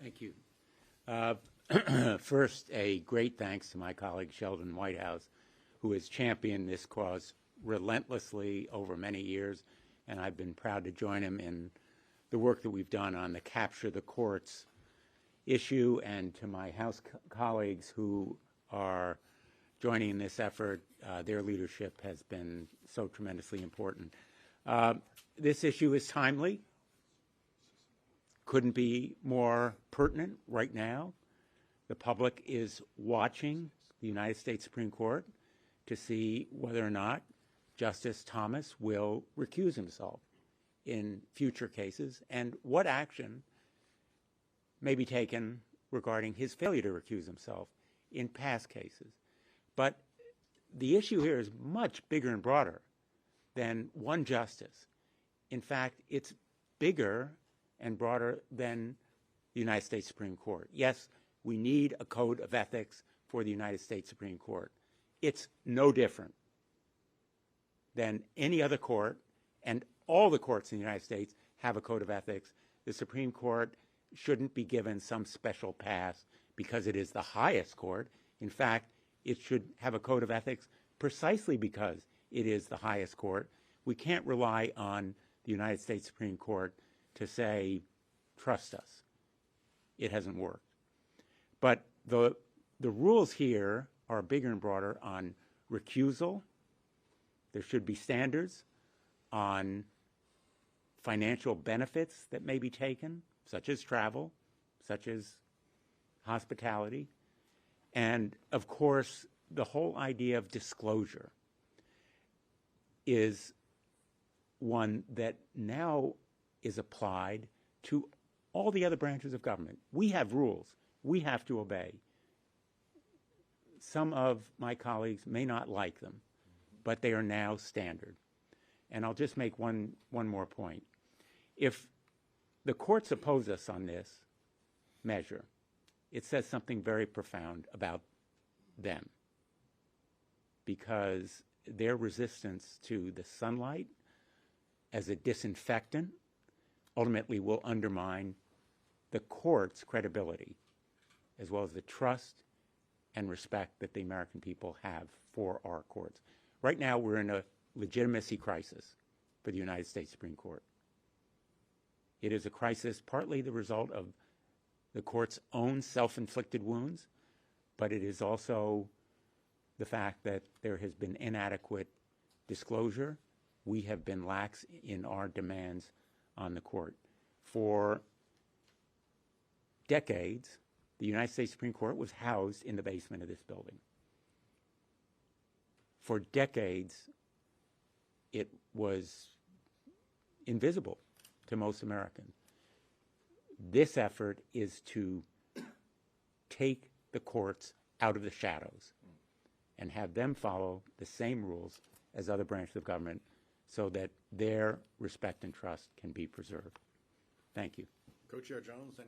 Thank you. First, a great thanks to my colleague Sheldon Whitehouse, who has championed this cause relentlessly over many years, and I've been proud to join him in the work that we've done on the capture the courts issue, and to my House colleagues who are joining in this effort. Their leadership has been so tremendously important. This issue is timely. Couldn't be more pertinent right now. The public is watching the United States Supreme Court to see whether or not Justice Thomas will recuse himself in future cases and what action may be taken regarding his failure to recuse himself in past cases. But the issue here is much bigger and broader than one justice. In fact, it's bigger and broader than the United States Supreme Court. Yes, we need a code of ethics for the United States Supreme Court. It's no different than any other court, and all the courts in the United States have a code of ethics. The Supreme Court shouldn't be given some special pass because it is the highest court. In fact, it should have a code of ethics precisely because it is the highest court. We can't rely on the United States Supreme Court to say, trust us. It hasn't worked. But the rules here are bigger and broader on recusal. There should be standards on financial benefits that may be taken, such as travel, such as hospitality, and of course, the whole idea of disclosure is one that now is applied to all the other branches of government. We have rules we have to obey. Some of my colleagues may not like them, but they are now standard. And I'll just make one more point. If the courts oppose us on this measure, it says something very profound about them, because their resistance to the sunlight as a disinfectant ultimately will undermine the court's credibility, as well as the trust and respect that the American people have for our courts. Right now, we're in a legitimacy crisis for the United States Supreme Court. It is a crisis partly the result of the court's own self-inflicted wounds, but it is also the fact that there has been inadequate disclosure. We have been lax in our demands on the court. For decades, the United States Supreme Court was housed in the basement of this building. For decades, it was invisible to most Americans. This effort is to take the courts out of the shadows and have them follow the same rules as other branches of government so that their respect and trust can be preserved. Thank you. Co-Chair Jones and